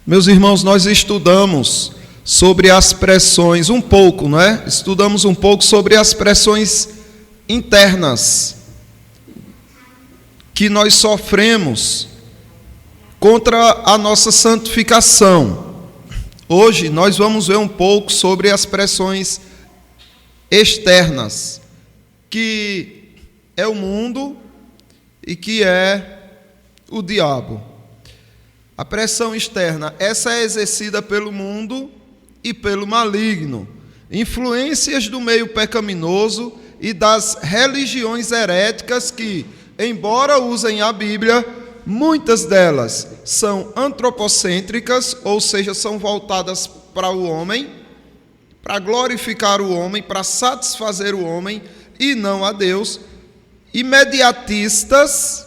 Meus irmãos, nós estudamos sobre as pressões, um pouco, não é? Estudamos um pouco sobre as pressões internas que nós sofremos contra a nossa santificação. Hoje nós vamos ver um pouco sobre as pressões externas, que é o mundo e que é o diabo. A pressão externa, essa é exercida pelo mundo e pelo maligno, influências do meio pecaminoso e das religiões heréticas que, embora usem a Bíblia, muitas delas são antropocêntricas, ou seja, são voltadas para o homem, para glorificar o homem, para satisfazer o homem e não a Deus, imediatistas,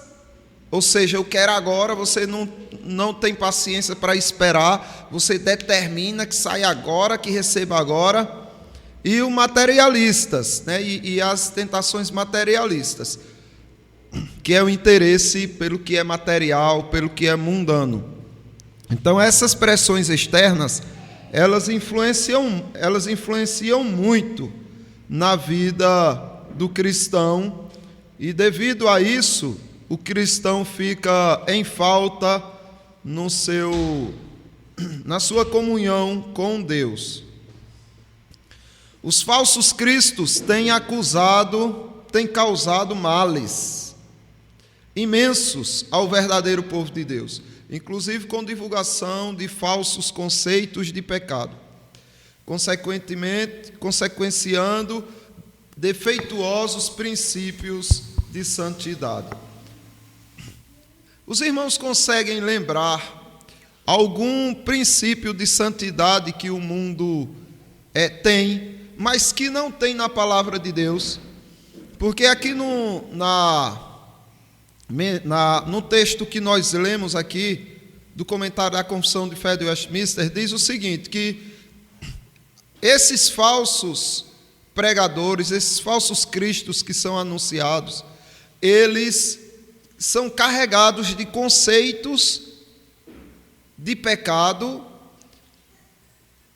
ou seja, eu quero agora, você não tem paciência para esperar, você determina que saia agora, que receba agora, e o materialistas, né? E as tentações materialistas, que é o interesse pelo que é material, pelo que é mundano. Então essas pressões externas, elas influenciam muito na vida do cristão, e devido a isso, o cristão fica em falta na sua comunhão com Deus. Os falsos cristos têm causado males imensos ao verdadeiro povo de Deus, inclusive com divulgação de falsos conceitos de pecado, consequenciando defeituosos princípios de santidade. Os irmãos conseguem lembrar algum princípio de santidade que o mundo tem, mas que não tem na palavra de Deus? Porque aqui no texto que nós lemos aqui, do comentário da Confissão de Fé de Westminster, diz o seguinte, que esses falsos pregadores, esses falsos cristos que são anunciados, eles são carregados de conceitos de pecado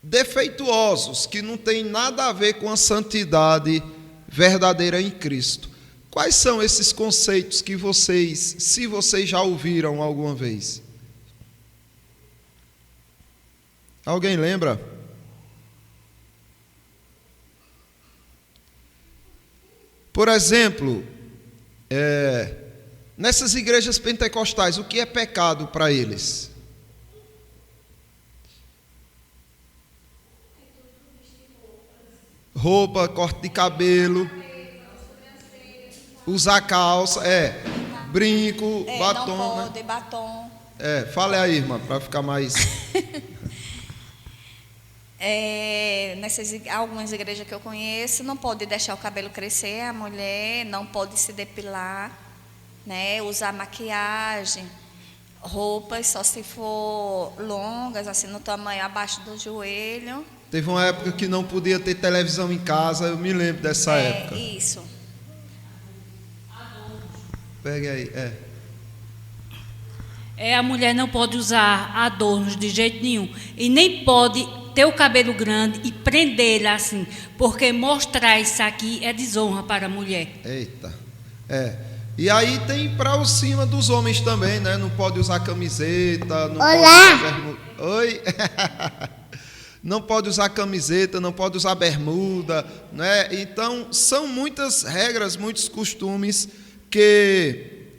defeituosos, que não tem nada a ver com a santidade verdadeira em Cristo. Quais são esses conceitos que se vocês já ouviram alguma vez? Alguém lembra? Por exemplo, nessas igrejas pentecostais, o que é pecado para eles? Roupa, corte de cabelo, usar calça, brinco, batom. Não pode, né? Batom. Fale aí, irmã, para ficar mais... Algumas igrejas que eu conheço, não pode deixar o cabelo crescer, a mulher não pode se depilar, né? Usar maquiagem, roupas só se for longas, assim, no tamanho abaixo do joelho. Teve uma época que não podia ter televisão em casa, eu me lembro dessa época. Isso. Pegue aí, A mulher não pode usar adornos de jeito nenhum, e nem pode ter o cabelo grande e prender assim, porque mostrar isso aqui é desonra para a mulher. Eita, E aí tem para cima dos homens também, né? Não pode usar camiseta, não pode usar bermuda. Oi. Não pode usar camiseta, não pode usar bermuda, né? Então são muitas regras, muitos costumes que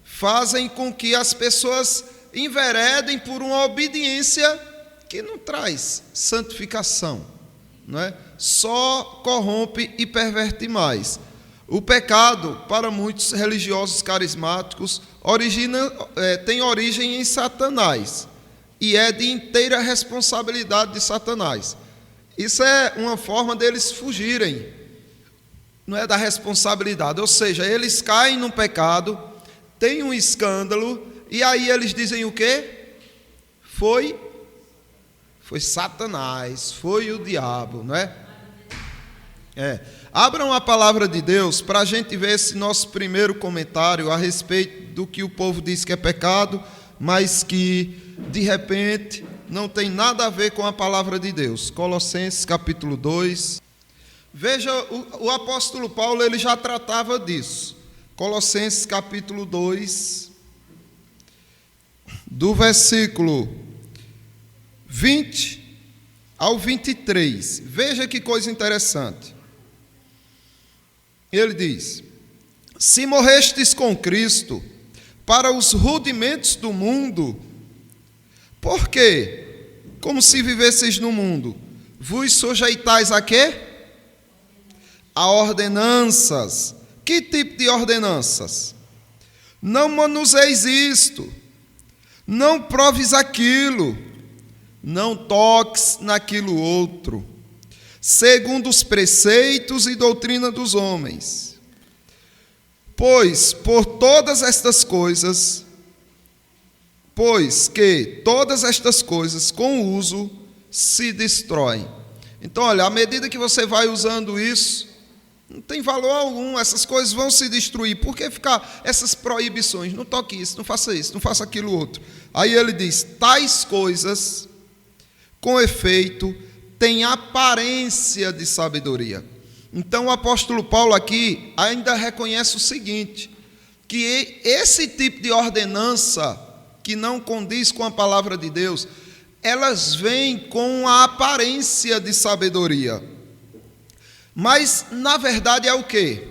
fazem com que as pessoas enveredem por uma obediência que não traz santificação, não é? Só corrompe e perverte mais. O pecado, para muitos religiosos carismáticos, tem origem em Satanás e é de inteira responsabilidade de Satanás. Isso é uma forma deles fugirem, não é, da responsabilidade, ou seja, eles caem no pecado, tem um escândalo, e aí eles dizem o quê? Foi Satanás, foi o diabo, não é? Abram a palavra de Deus para a gente ver esse nosso primeiro comentário a respeito do que o povo diz que é pecado, mas que, de repente, não tem nada a ver com a palavra de Deus. Colossenses capítulo 2. Veja, o apóstolo Paulo ele já tratava disso. Colossenses capítulo 2, do versículo 20 ao 23. Veja que coisa interessante. Ele diz: se morrestes com Cristo para os rudimentos do mundo, por quê? Como se vivesseis no mundo, vos sujeitais a quê? A ordenanças. Que tipo de ordenanças? Não manuseis isto, não proves aquilo, não toques naquilo outro, segundo os preceitos e doutrina dos homens. Pois que todas estas coisas com o uso se destroem. Então, olha, à medida que você vai usando isso, não tem valor algum, essas coisas vão se destruir. Por que ficar essas proibições? Não toque isso, não faça aquilo outro. Aí ele diz: tais coisas, com efeito, têm aparência de sabedoria. Então o apóstolo Paulo aqui ainda reconhece o seguinte, que esse tipo de ordenança que não condiz com a palavra de Deus, elas vêm com a aparência de sabedoria. Mas, na verdade, é o quê?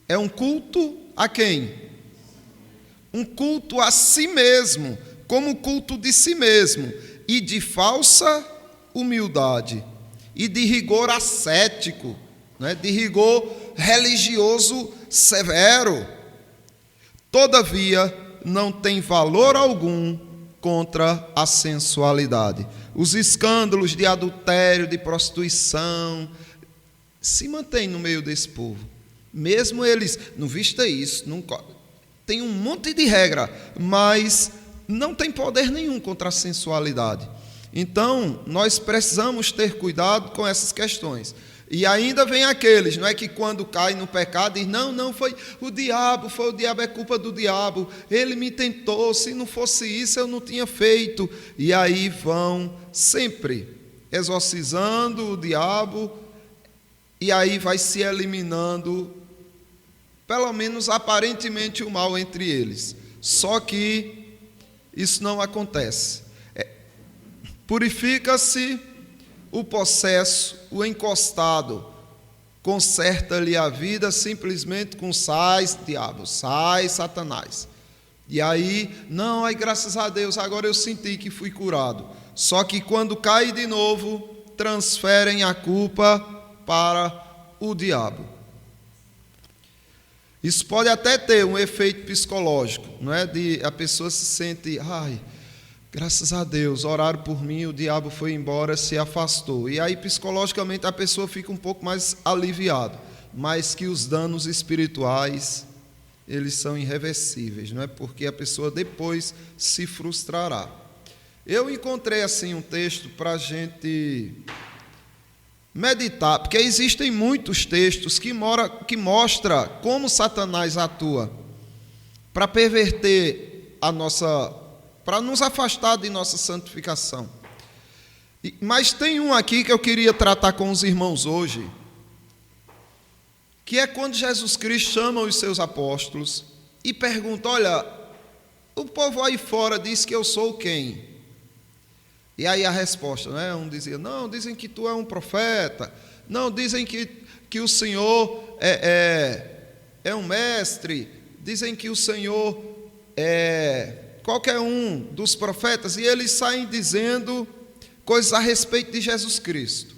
É um culto a quem? Um culto a si mesmo, como culto de si mesmo, e de falsa humildade, e de rigor ascético, né? De rigor religioso severo. Todavia, não tem valor algum contra a sensualidade. Os escândalos de adultério, de prostituição, se mantêm no meio desse povo. Mesmo eles, não vista isso, não, tem um monte de regra, mas não tem poder nenhum contra a sensualidade. Então, nós precisamos ter cuidado com essas questões. E ainda vem aqueles, não é que quando cai no pecado, diz, não, foi o diabo, é culpa do diabo, ele me tentou, se não fosse isso eu não tinha feito. E aí vão sempre exorcizando o diabo, e aí vai se eliminando, pelo menos aparentemente, o mal entre eles. Só que isso não acontece. Purifica-se o possesso, o encostado, conserta-lhe a vida simplesmente com sai, diabo, sai, Satanás. E aí, aí graças a Deus, agora eu senti que fui curado. Só que quando cai de novo, transferem a culpa para o diabo. Isso pode até ter um efeito psicológico, não é? A pessoa se sente, graças a Deus, oraram por mim, o diabo foi embora, se afastou. E aí, psicologicamente, a pessoa fica um pouco mais aliviada. Mas que os danos espirituais, eles são irreversíveis, não é? Porque a pessoa depois se frustrará. Eu encontrei, assim, um texto para a gente meditar, porque existem muitos textos que mostram como Satanás atua para perverter a nossa, para nos afastar de nossa santificação. Mas tem um aqui que eu queria tratar com os irmãos hoje, que é quando Jesus Cristo chama os seus apóstolos e pergunta, olha, o povo aí fora diz que eu sou quem? E aí a resposta, né? Um dizia, não, dizem que tu é um profeta, não, dizem que o Senhor é um mestre, dizem que o Senhor é qualquer um dos profetas, e eles saem dizendo coisas a respeito de Jesus Cristo.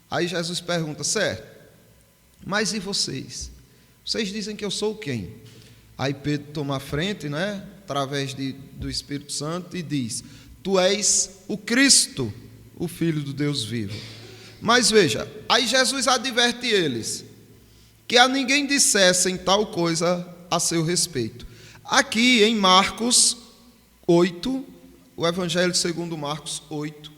Aí Jesus pergunta, certo, mas e vocês? Vocês dizem que eu sou quem? Aí Pedro toma a frente, né, através do Espírito Santo, e diz, tu és o Cristo, o Filho do Deus vivo. Mas veja, aí Jesus adverte eles, que a ninguém dissessem tal coisa a seu respeito. Aqui em Marcos 8, o Evangelho segundo Marcos 8,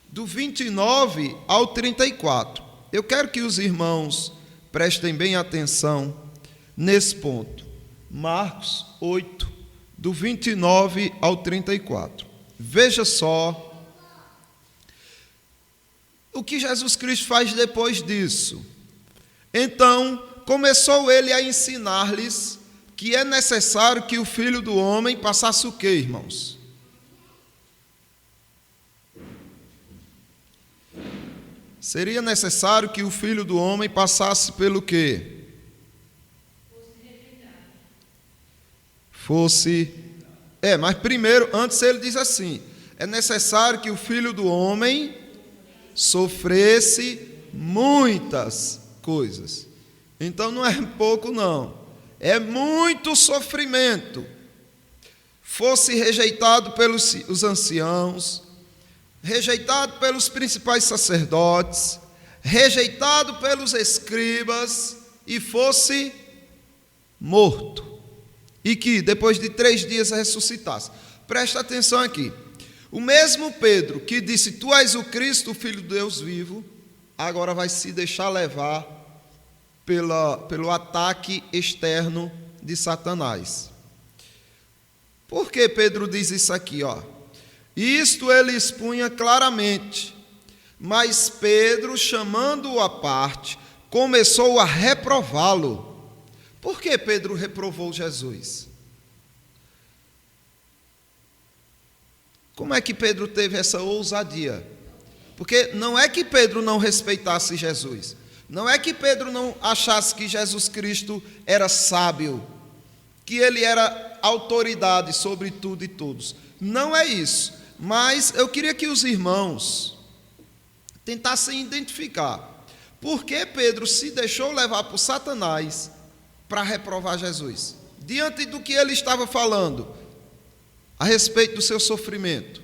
do 29 ao 34. Eu quero que os irmãos prestem bem atenção nesse ponto. Marcos 8, do 29 ao 34. Veja só o que Jesus Cristo faz depois disso. Então, começou ele a ensinar-lhes que é necessário que o Filho do Homem passasse o quê, irmãos? Seria necessário que o Filho do Homem passasse pelo quê? Mas primeiro, antes ele diz assim: é necessário que o Filho do Homem sofresse muitas coisas. Então não é pouco não, é muito sofrimento. Fosse rejeitado pelos os anciãos, rejeitado pelos principais sacerdotes, rejeitado pelos escribas, e fosse morto. E que depois de 3 dias ressuscitasse. Presta atenção aqui. O mesmo Pedro que disse: tu és o Cristo, o Filho de Deus vivo, agora vai se deixar levar pelo ataque externo de Satanás. Por que Pedro diz isso aqui? Isto ele expunha claramente, mas Pedro, chamando-o à parte, começou a reprová-lo. Por que Pedro reprovou Jesus? Como é que Pedro teve essa ousadia? Porque não é que Pedro não respeitasse Jesus, não é que Pedro não achasse que Jesus Cristo era sábio, que ele era autoridade sobre tudo e todos. Não é isso. Mas eu queria que os irmãos tentassem identificar por que Pedro se deixou levar por Satanás para reprovar Jesus, diante do que ele estava falando a respeito do seu sofrimento.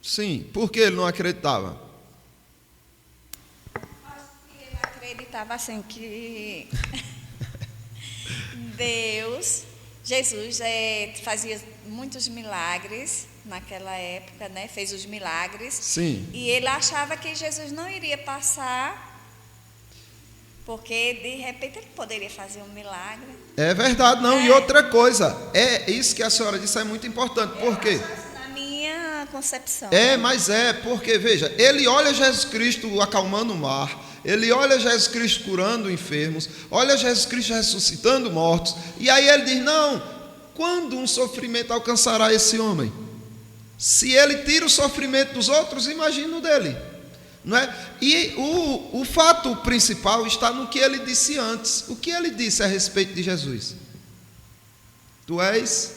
Sim, por que ele não acreditava? Acho que ele acreditava assim que Jesus fazia muitos milagres naquela época, né? Fez os milagres. Sim. E ele achava que Jesus não iria passar, porque de repente ele poderia fazer um milagre. É verdade, não. E outra coisa, é isso que a senhora disse, é muito importante. Por quê? Na minha concepção. Mas porque, veja, ele olha Jesus Cristo acalmando o mar, ele olha Jesus Cristo curando enfermos, olha Jesus Cristo ressuscitando mortos, e aí ele diz: não, quando um sofrimento alcançará esse homem? Se ele tira o sofrimento dos outros, imagina o dele, não é? E o fato principal está no que ele disse antes. O que ele disse a respeito de Jesus? Tu és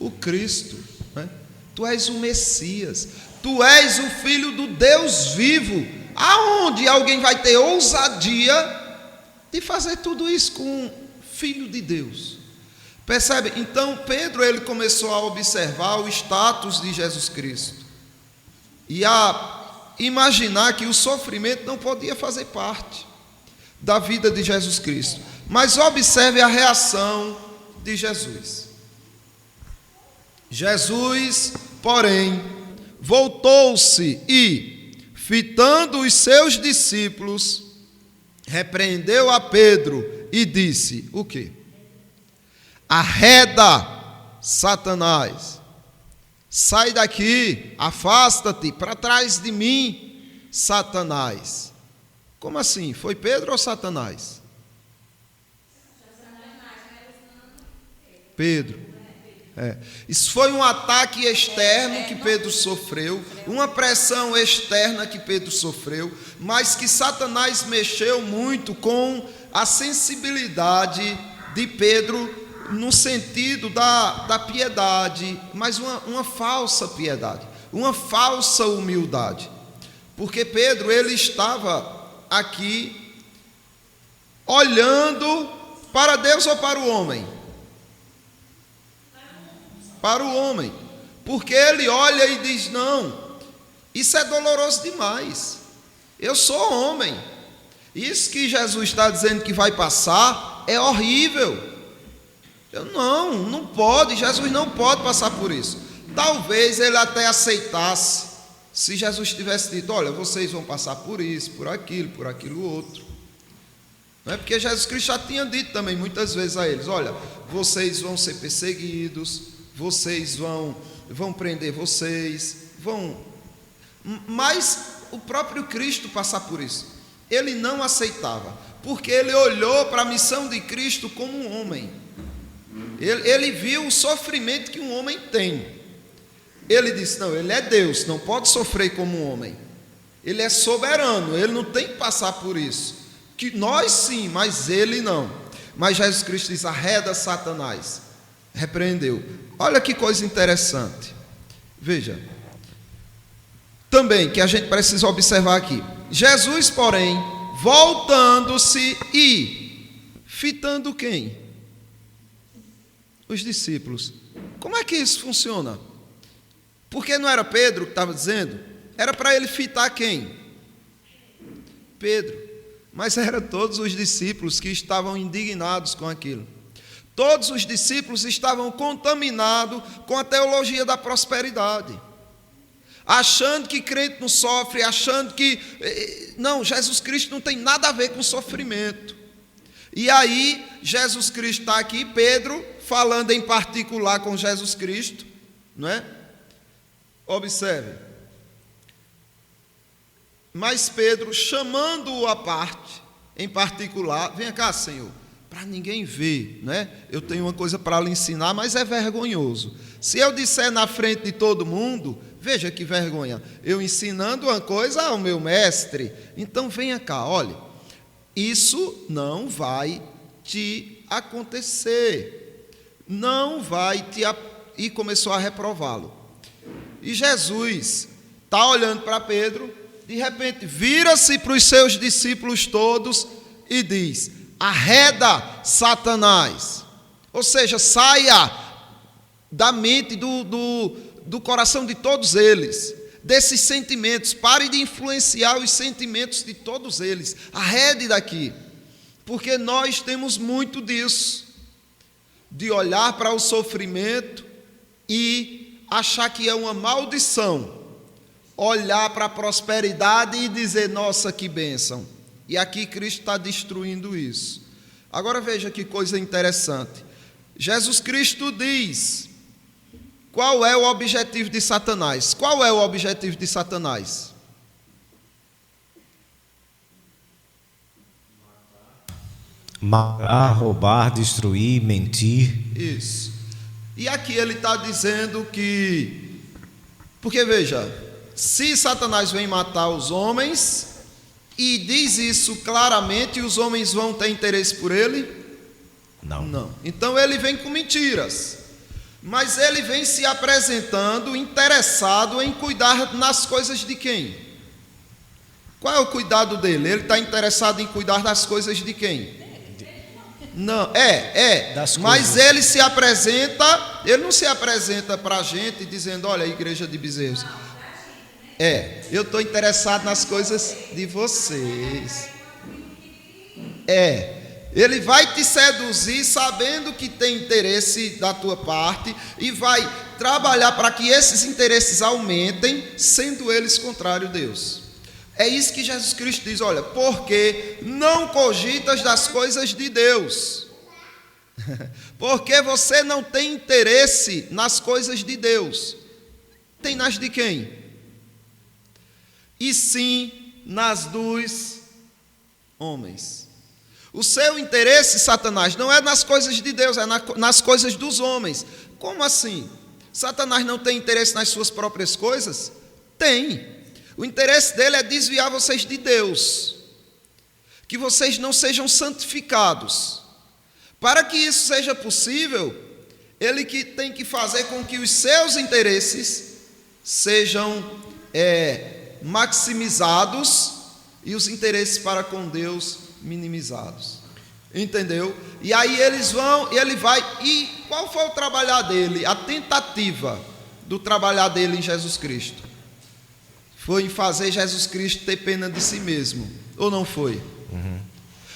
o Cristo, não é? Tu és o Messias, tu és o Filho do Deus vivo. Aonde alguém vai ter ousadia de fazer tudo isso com o Filho de Deus? Percebe? Então Pedro ele começou a observar o status de Jesus Cristo e a imaginar que o sofrimento não podia fazer parte da vida de Jesus Cristo. Mas observe a reação de Jesus. Jesus, porém, voltou-se e, fitando os seus discípulos, repreendeu a Pedro e disse: o quê? Arreda, Satanás, sai daqui, afasta-te, para trás de mim, Satanás. Como assim? Foi Pedro ou Satanás? Pedro. Isso foi um ataque externo que Pedro sofreu, uma pressão externa que Pedro sofreu, mas que Satanás mexeu muito com a sensibilidade de Pedro, no sentido da piedade, mas uma falsa piedade, uma falsa humildade, porque Pedro ele estava aqui olhando para Deus ou para o homem? Para o homem, porque ele olha e diz: não, isso é doloroso demais, eu sou homem, isso que Jesus está dizendo que vai passar é horrível. Não pode, Jesus não pode passar por isso. Talvez ele até aceitasse se Jesus tivesse dito, olha, vocês vão passar por isso, por aquilo outro. Não é? Porque Jesus Cristo já tinha dito também muitas vezes a eles, olha, vocês vão ser perseguidos, vocês vão prender vocês, mas o próprio Cristo passar por isso, ele não aceitava, porque ele olhou para a missão de Cristo como um homem. Ele viu o sofrimento que um homem tem. Ele disse, não, ele é Deus, não pode sofrer como um homem. Ele é soberano, ele não tem que passar por isso. Que nós sim, mas ele não. Mas Jesus Cristo diz, arreda Satanás. Repreendeu. Olha que coisa interessante. Veja. Também, que a gente precisa observar aqui. Jesus, porém, voltando-se e fitando quem? Os discípulos. Como é que isso funciona? Porque não era Pedro que estava dizendo? Era para ele fitar quem? Pedro. Mas eram todos os discípulos que estavam indignados com aquilo. Todos os discípulos estavam contaminados com a teologia da prosperidade. Achando que crente não sofre, achando que... Não, Jesus Cristo não tem nada a ver com sofrimento. E aí, Jesus Cristo está aqui, Pedro, falando em particular com Jesus Cristo, não é? Observe. Mas Pedro, chamando-o à parte, em particular, vem cá, Senhor, para ninguém ver, né? Eu tenho uma coisa para lhe ensinar, mas é vergonhoso. Se eu disser na frente de todo mundo, veja que vergonha, eu ensinando uma coisa ao meu mestre, então venha cá, olhe, isso não vai te acontecer, não vai te... E começou a reprová-lo. E Jesus está olhando para Pedro, de repente vira-se para os seus discípulos todos e diz, arreda Satanás, ou seja, saia da mente, do coração de todos eles, desses sentimentos, pare de influenciar os sentimentos de todos eles, arrede daqui, porque nós temos muito disso, de olhar para o sofrimento e achar que é uma maldição, olhar para a prosperidade e dizer, nossa, que bênção. E aqui Cristo está destruindo isso. Agora veja que coisa interessante. Jesus Cristo diz, qual é o objetivo de Satanás? Qual é o objetivo de Satanás? Matar, roubar, destruir, mentir. Isso. E aqui ele está dizendo que... Porque veja, se Satanás vem matar os homens, e diz isso claramente, os homens vão ter interesse por ele? Não. Não. Então ele vem com mentiras. Mas ele vem se apresentando interessado em cuidar nas coisas de quem? Qual é o cuidado dele? Ele está interessado em cuidar das coisas de quem? Não, mas ele se apresenta, ele não se apresenta para a gente dizendo, olha, a igreja de Bezerros, eu estou interessado nas coisas de vocês. Ele vai te seduzir sabendo que tem interesse da tua parte e vai trabalhar para que esses interesses aumentem, sendo eles contrário a Deus. É isso que Jesus Cristo diz, olha, porque não cogitas das coisas de Deus. Porque você não tem interesse nas coisas de Deus. Tem nas de quem? E sim nas dos homens. O seu interesse, Satanás, não é nas coisas de Deus, é nas coisas dos homens. Como assim? Satanás não tem interesse nas suas próprias coisas? Tem. O interesse dele é desviar vocês de Deus, que vocês não sejam santificados. Para que isso seja possível, ele que tem que fazer com que os seus interesses sejam maximizados e os interesses para com Deus minimizados. Entendeu? E aí ele vai, e qual foi o trabalhar dele? A tentativa do trabalhar dele em Jesus Cristo foi em fazer Jesus Cristo ter pena de si mesmo, ou não foi? Uhum.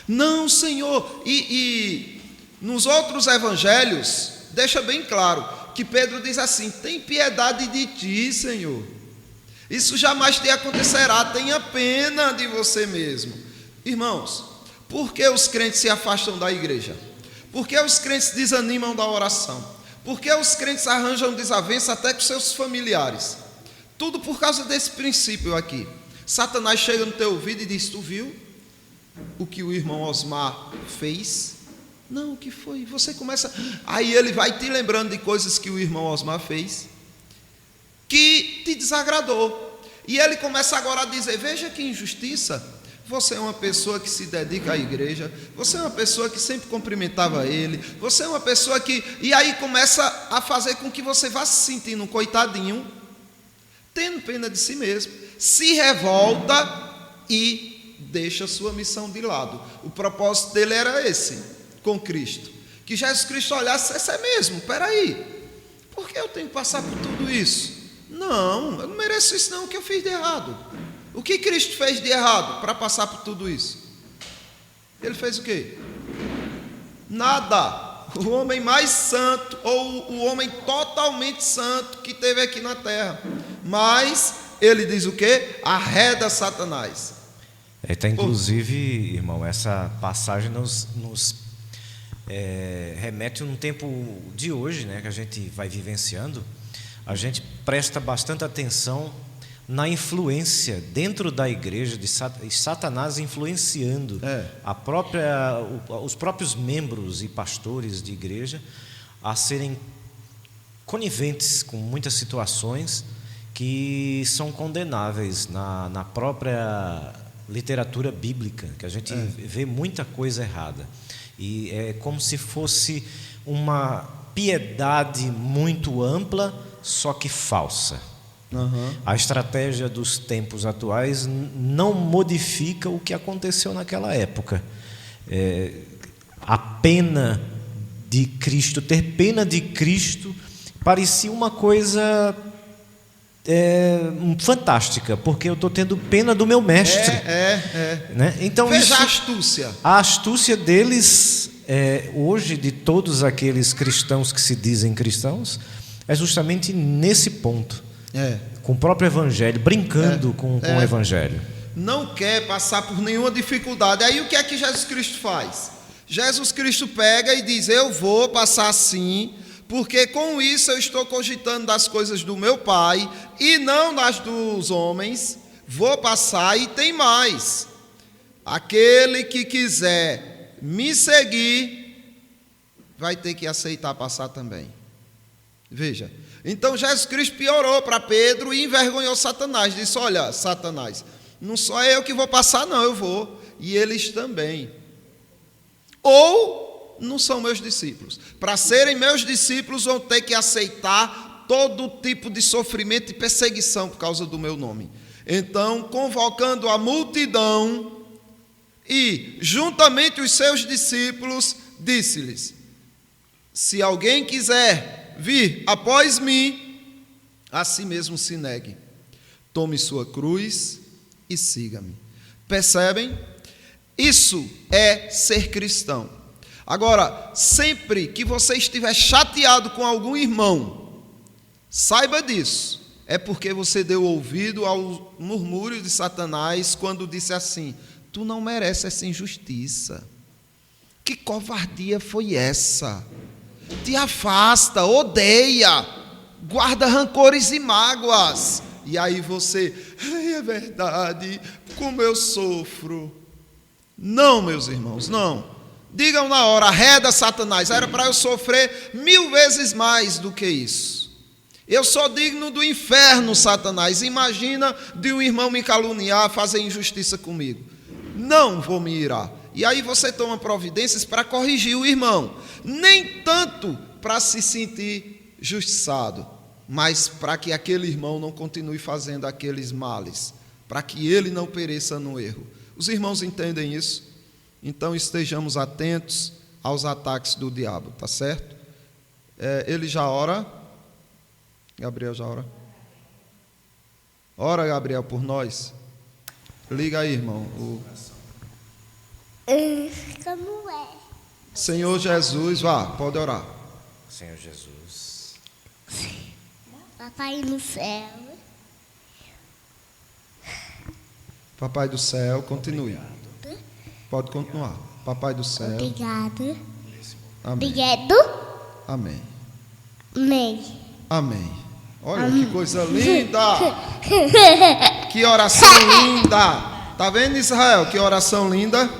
Não, Senhor. E nos outros evangelhos deixa bem claro que Pedro diz assim, tem piedade de ti, Senhor. Isso jamais te acontecerá. Tenha pena de você mesmo. Irmãos, por que os crentes se afastam da igreja? Por que os crentes desanimam da oração? Por que os crentes arranjam desavença até com seus familiares? Tudo por causa desse princípio aqui. Satanás chega no teu ouvido e diz: tu viu o que o irmão Osmar fez? Não, o que foi? Você começa... Aí ele vai te lembrando de coisas que o irmão Osmar fez, que te desagradou. E ele começa agora a dizer: veja que injustiça. Você é uma pessoa que se dedica à igreja, você é uma pessoa que sempre cumprimentava ele, você é uma pessoa que... E aí começa a fazer com que você vá se sentindo um coitadinho, tendo pena de si mesmo, se revolta e deixa a sua missão de lado. O propósito dele era esse, com Cristo. Que Jesus Cristo olhasse: esse é mesmo, peraí, por que eu tenho que passar por tudo isso? Não, eu não mereço isso não, o que eu fiz de errado? O que Cristo fez de errado para passar por tudo isso? Ele fez o quê? Nada. O homem mais santo, ou o homem totalmente santo que teve aqui na terra. Mas ele diz o quê? Arreda Satanás. Tá, inclusive, irmão, essa passagem nos remete a um tempo de hoje, né, que a gente vai vivenciando. A gente presta bastante atenção na influência dentro da igreja de Satanás influenciando os próprios membros e pastores de igreja a serem coniventes com muitas situações que são condenáveis na própria literatura bíblica, que a gente vê muita coisa errada. E é como se fosse uma piedade muito ampla, só que falsa. A estratégia dos tempos atuais não modifica o que aconteceu naquela época. A pena de Cristo, ter pena de Cristo, parecia uma coisa fantástica, porque eu estou tendo pena do meu mestre. Né? Então, veja a astúcia. A astúcia deles, hoje, de todos aqueles cristãos que se dizem cristãos, é justamente nesse ponto. Com o próprio evangelho, brincando com o evangelho. Não quer passar por nenhuma dificuldade. Aí o que é que Jesus Cristo faz? Jesus Cristo pega e diz: eu vou passar assim, porque com isso eu estou cogitando das coisas do meu Pai e não das dos homens. Vou passar, e tem mais: aquele que quiser me seguir vai ter que aceitar passar também. Veja, então Jesus Cristo piorou para Pedro e envergonhou Satanás. Disse: olha, Satanás, não sou eu que vou passar, não, eu vou, e eles também. Ou não são meus discípulos. Para serem meus discípulos vão ter que aceitar todo tipo de sofrimento e perseguição por causa do meu nome. Então, convocando a multidão e juntamente os seus discípulos, disse-lhes: se alguém quiser vir após mim, a si mesmo se negue, tome sua cruz e siga-me. Percebem? Isso é ser cristão. Agora, sempre que você estiver chateado com algum irmão, saiba disso, é porque você deu ouvido ao murmúrio de Satanás quando disse assim: tu não mereces essa injustiça. Que covardia foi essa? Te afasta, odeia, guarda rancores e mágoas. E aí você: é verdade, como eu sofro. Não, meus irmãos, não. Digam na hora: arreda Satanás. Era para eu sofrer 1000 vezes mais do que isso. Eu sou digno do inferno, Satanás. Imagina de um irmão me caluniar, fazer injustiça comigo. Não vou me irar. E aí você toma providências para corrigir o irmão. Nem tanto para se sentir justiçado, mas para que aquele irmão não continue fazendo aqueles males, para que ele não pereça no erro. Os irmãos entendem isso? Então estejamos atentos aos ataques do diabo, tá certo? Ele já ora? Gabriel já ora? Ora, Gabriel, por nós. Liga aí, irmão. Como é? Senhor Jesus, vá, pode orar. Senhor Jesus. Papai no céu, Papai do céu, continue. Pode continuar. Papai do céu. Obrigado. Amém. Obrigado. Amém. Amém. Amém. Olha que coisa linda. Que oração linda. Tá vendo, Israel? Que oração linda.